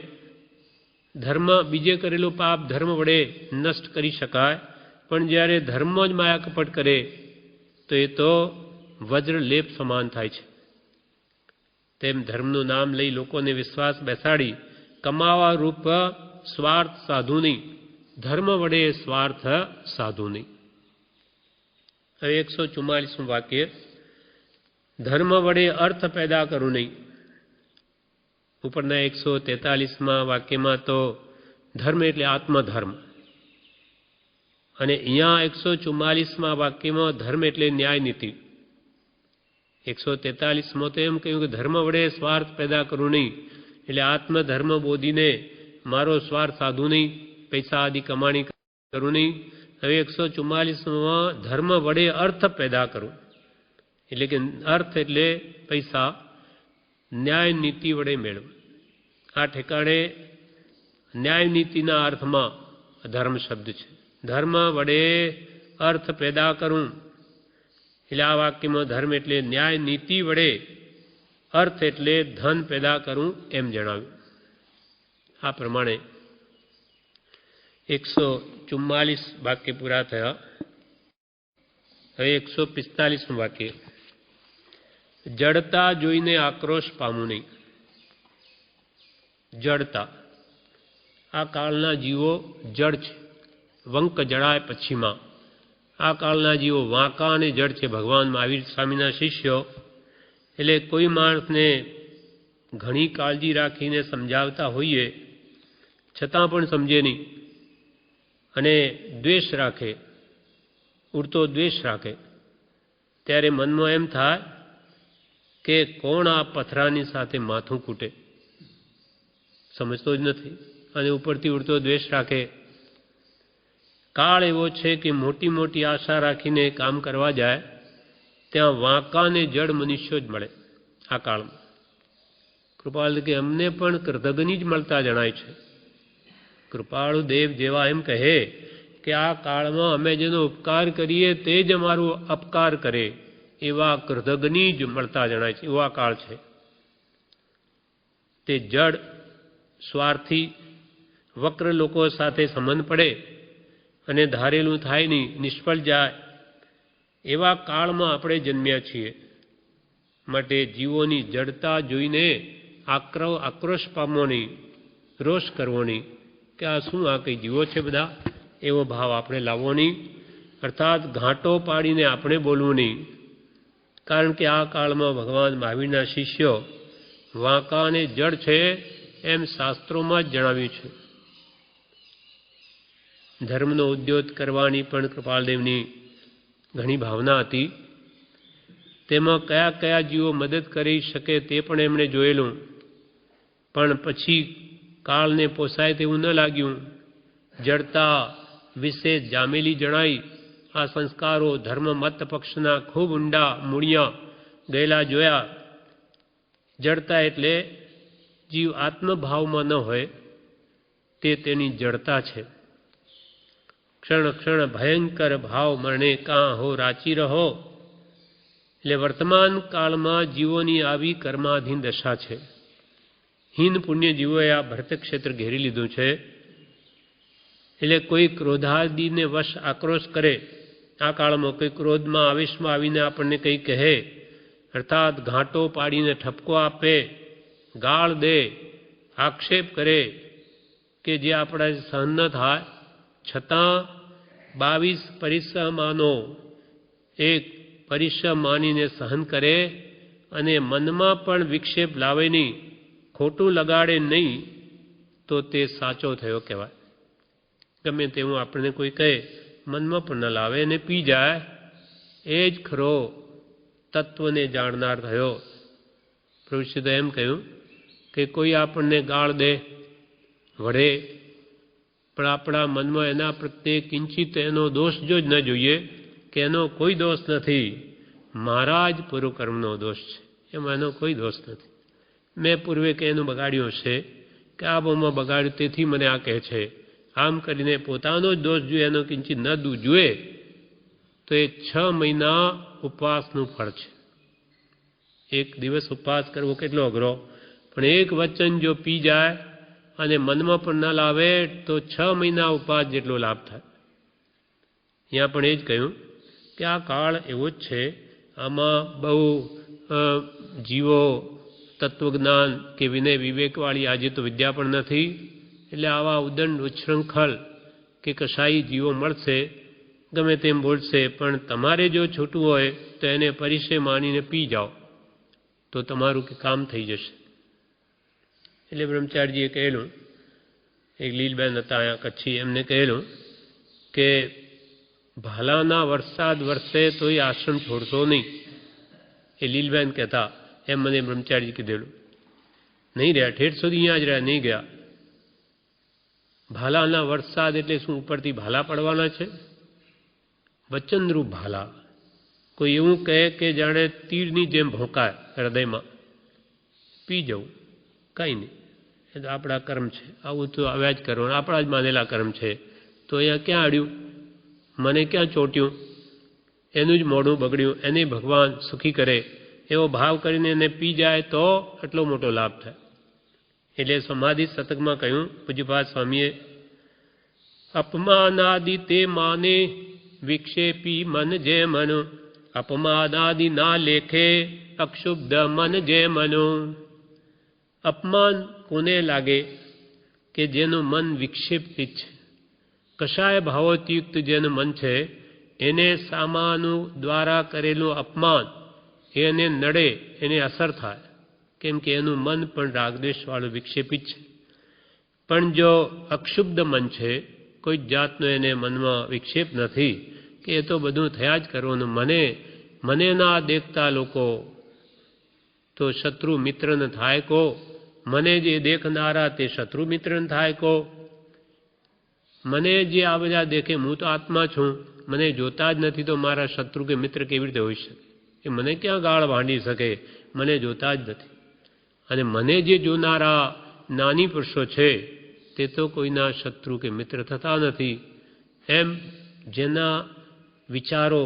ધર્મ બીજે કરેલું પાપ ધર્મ વડે નષ્ટ કરી શકાય, પણ જ્યારે ધર્મ જ માયા કપટ કરે તો એ તો વજ્રલેપ સમાન થાય છે. તેમ ધર્મનું નામ લઈ લોકોને વિશ્વાસ બેસાડી કમાવા રૂપ સ્વાર્થ સાધુ નહીં, ધર્મ વડે સ્વાર્થ સાધુ નહીં. હવે 144મું વાક્ય, ધર્મ વડે અર્થ પેદા કરવું નહીં. ઉપરના 143મા વાક્યમાં તો ધર્મ એટલે આત્મધર્મ, અને અહીંયા 144મા વાક્યમાં ધર્મ એટલે ન્યાય નીતિ. 143માં તો એમ કહ્યું કે ધર્મ વડે સ્વાર્થ પેદા કરવું નહીં, એટલે આત્મધર્મ બોધીને મારો સ્વાર્થ સાધુ નહીં, પૈસા આદિ કમાણી કરવું નહીં. હવે 144માં ધર્મ વડે અર્થ પેદા કરવું, એટલે કે અર્થ એટલે પૈસા ન્યાય નીતિ વડે મેળવવું. આ ઠેકાણે ન્યાય નીતિના અર્થમાં ધર્મ શબ્દ છે. ધર્મ વડે અર્થ પેદા કરવું એટલે આ વાક્યમાં ધર્મ એટલે ન્યાય નીતિ વડે, અર્થ એટલે ધન પેદા કરવું એમ જણાવ્યું. આ પ્રમાણે 144 વાક્ય પૂરા થયા. હવે 145નું વાક્ય. જડતા જોઈને આક્રોશ પામવું નહીં. જડતા, આ કાળના જીવો જડ છે, વંક જડાય પછીમાં. આ કાળના જીવો વાંકા અને જડ છે. ભગવાન મહાવીર સ્વામીના શિષ્યો એટલે કોઈ માણસને ઘણી કાળજી રાખીને સમજાવતા હોઈએ છતાં પણ સમજે નહીં અને દ્વેષ રાખે, ઉડતો દ્વેષ રાખે, ત્યારે મનમાં એમ થાય કે કોણ આ પથરાની સાથે માથું કૂટે, સમજતો જ નથી અને ઉપરથી ઉડતો દ્વેષ રાખે. કાળ એવો છે કે મોટી મોટી આશા રાખીને કામ કરવા જાય ત્યાં વાંકાને જડ મનુષ્યો જ મળે. આ કાળમાં કૃપાળુ કે અમને પણ કૃતજ્ઞ જ મળતા જણાય છે. કૃપાળુ દેવ જેવા એમ કહે કે આ કાળમાં અમે જેનો ઉપકાર કરીએ તે જ અમારો અપકાર કરે, એવા કૃતજ્ઞ જ મળતા જણાય છે. એવો આ કાળ છે. તે જડ, સ્વાર્થી, વક્ર લોકો સાથે સંબંધ પડે અને ધારેલું થાય નહીં, નિષ્ફળ જાય, એવા કાળમાં આપણે જન્મ્યા છીએ. માટે જીવોની જડતા જોઈને આક્રોશ પામવો નહીં, રોષ કરવો નહીં કે આ શું, આ કંઈ જીવો છે બધા, એવો ભાવ આપણે લાવવો નહીં. અર્થાત ઘાંટો પાડીને આપણે બોલવું નહીં. કારણ કે આ કાળમાં ભગવાન મહાવીરના શિષ્યો વાંકા અને જડ છે એમ શાસ્ત્રોમાં જ જણાવ્યું છે. ધર્મનો ઉદ્યોગ કરવાની પણ કૃપાલદેવની ઘણી ભાવના હતી. તેમાં કયા કયા જીવો મદદ કરી શકે તે પણ એમણે જોયેલું, પણ પછી કાળને પોસાય તેવું ન લાગ્યું. જડતા વિશે જામેલી જણાઈ. આ સંસ્કારો ધર્મ મત પક્ષના ખૂબ ઊંડા મૂળિયા ગયેલા જોયા. જડતા એટલે જીવ આત્મભાવમાં ન હોય તે તેની જડતા છે. ક્ષણ ક્ષણ ભયંકર ભાવ મરણે કાં હો રાચી રહો. એટલે વર્તમાન કાળમાં જીવોની આવી કર્માધીન દશા છે. હીન પુણ્ય જીવોએ આ ભરત ક્ષેત્ર ઘેરી લીધું છે. એટલે કોઈ ક્રોધાદિને વશ આક્રોશ કરે, આ કાળમાં કોઈ ક્રોધમાં આવેશમાં આવીને આપણને કંઈ કહે, અર્થાત ઘાંટો પાડીને ઠપકો આપે, ગાળ દે, આક્ષેપ કરે કે જે આપણા સહન ન થાય, છતાં 22 પરિશ્રમાનો એક પરિશ્રમ માનીને સહન કરે અને મનમાં પણ વિક્ષેપ લાવે નહીં, ખોટું લગાડે નહીં, તો તે સાચો થયો કહેવાય. ગમે તેવું આપણને કોઈ કહે, મનમાં પણ ન લાવે અને પી જાય, એ જ ખરો તત્વને જાણનાર થયો. પ્રભુશ્રીએ એમ કહ્યું કે કોઈ આપણને ગાળ દે, વઢે, પણ આપણા મનમાં એના પ્રત્યે કિંચિત એનો દોષ જો જ ન જોઈએ કે એનો કોઈ દોષ નથી, મારા જ પૂર્વકર્મનો દોષ છે, એમાં એનો કોઈ દોષ નથી. મેં પૂર્વે કે એનું બગાડ્યું હશે, કે આ બહુમાં બગાડ્યું તેથી મને આ કહે છે, આમ કરીને પોતાનો જ દોષ જોઈએ, એનો કિંચિત ન જુએ તો એ 6 મહિના ઉપવાસનું ફળ છે. એક દિવસ ઉપવાસ કરવો કેટલો અઘરો, પણ એક વચન જો પી જાય અને મનમાં પણ ન લાવે તો 6 મહિના ઉપવાસ જેટલો લાભ થાય. અહીંયા પણ એ જ કહ્યું કે આ કાળ એવો જ છે. આમાં બહુ જીવો તત્વજ્ઞાન કે વિનય વિવેકવાળી આજે તો વિદ્યા પણ નથી. એટલે આવા ઉદંડ ઉચ્છૃંખલ કે કશાઈ જીવો મળશે, ગમે તેમ બોલશે, પણ તમારે જો છૂટવું હોય તો એને પરિચય માનીને પી જાઓ તો તમારું કે કામ થઈ જશે. એટલે બ્રહ્મચારીજીએ કહેલું, એક લીલબેન હતા અહીંયા કચ્છી, એમને કહેલું કે ભાલાના વરસાદ વરસે તોય આશ્રમ છોડશો નહીં. એ લીલબેન કહેતા, એમ મને બ્રહ્મચારીજી કીધેલું. નહીં રહ્યા, ઠેઠ સુધી અહીંયા જ રહ્યા, નહીં ગયા. ભાલાના વરસાદ એટલે શું? ઉપરથી ભાલા પડવાના છે, વચનરૂપ ભાલા. કોઈ એવું કહે કે જાણે તીરની જેમ ભોંકાય હૃદયમાં, પી જવું, કાંઈ નહીં, એ તો આપણા કર્મ છે, આવું તો આવ્યા જ કરવાનું, આપણા જ માનેલા કર્મ છે. તો અહીંયા ક્યાં અડ્યું, મને ક્યાં ચોટ્યું, એનું જ મોઢું બગડ્યું, એને ભગવાન સુખી કરે એવો ભાવ કરીને એને પી જાય તો એટલો મોટો લાભ થાય. એટલે સમાધિ શતકમાં કહ્યું પૂજ્યપાદ સ્વામીએ, અપમાનાદિ તે માને વિક્ષેપી મન જે મન, અપમાનાદિ ના લેખે અક્ષુબ્ધ મન જે મનો. અપમાન કોને લાગે? કે જેનું મન વિક્ષેપિત છે, કશાય ભાવોયુક્ત જેનું મન છે, એને સામાનું દ્વારા કરેલું અપમાન એને નડે, એને અસર થાય, કેમ કે એનું મન પણ રાગદ્વેષવાળું વિક્ષેપિત છે. પણ જો અક્ષુબ્ધ મન છે, કોઈ જાતનો એને મનમાં વિક્ષેપ નથી કે એ તો બધું થયા જ કરવાનું, મને ના દેખતા લોકો તો શત્રુ મિત્ર ન થાય કો, મને જે દેખનારા તે શત્રુ મિત્ર ન થાય કો, મને જે આ બધા દેખે હું તો આત્મા છું, મને જોતા જ નથી તો મારા શત્રુ કે મિત્ર કેવી રીતે હોઈ શકે? એ મને ક્યાં ગાળ ભાંડી શકે? મને જોતા જ નથી. અને મને જે જોનારા નાની પુરુષો છે તે તો કોઈના શત્રુ કે મિત્ર થતા નથી. એમ જેના વિચારો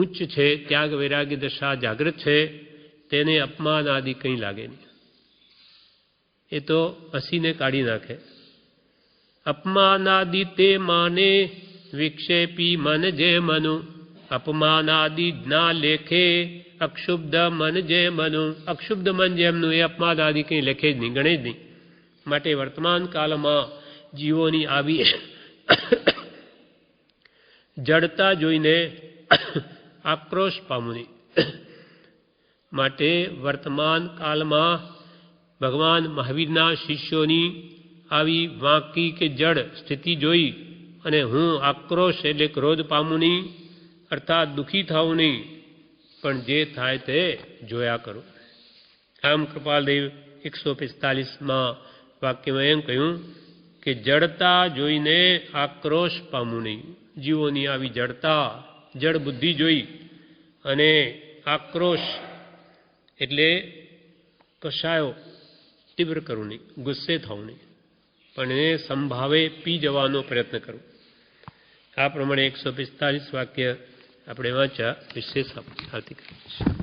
ઉચ્ચ છે, ત્યાગ વૈરાગ્ય દશા જાગૃત છે, તેને અપમાન આદિ કંઈ લાગે નહીં, એ તો હસીને કાઢી નાખે. અપમાનાદિ તે માને વિક્ષેપી મન જે મનુ, અપમાનાદિ ના લેખે અક્ષુબ્ધ મન જે મનુ. અક્ષુબ્ધ મન જેમનું એ અપમાન આદિ કંઈ લેખે જ નહીં, ગણે જ નહીં. માટે વર્તમાન કાળમાં જીવોની આવી જડતા જોઈને આક્રોશ પામવું નહીં. માટે વર્તમાન કાળમાં ભગવાન મહાવીરના શિષ્યોની આવી વાંકી કે જડ સ્થિતિ જોઈ અને હું આક્રોશ એટલે ક્રોધ પામું નહીં, અર્થાત દુઃખી થવું નહીં, પણ જે થાય તે જોયા કરું. આમ કૃપાલદેવ 145માં વાક્યમાં એમ કહ્યું કે જડતા જોઈને આક્રોશ પામવું નહીં. જીવોની આવી જડતા, જડ બુદ્ધિ જોઈ અને આક્રોશ એટલે કશાયો તીવ્ર કરવું નહીં, ગુસ્સે થવું નહીં, પણ એને સંભાવે પી જવાનો પ્રયત્ન કરવો. આ પ્રમાણે 145 વાક્ય આપણે વાંચ્યા. વિશેષ આવતી કરીએ છીએ.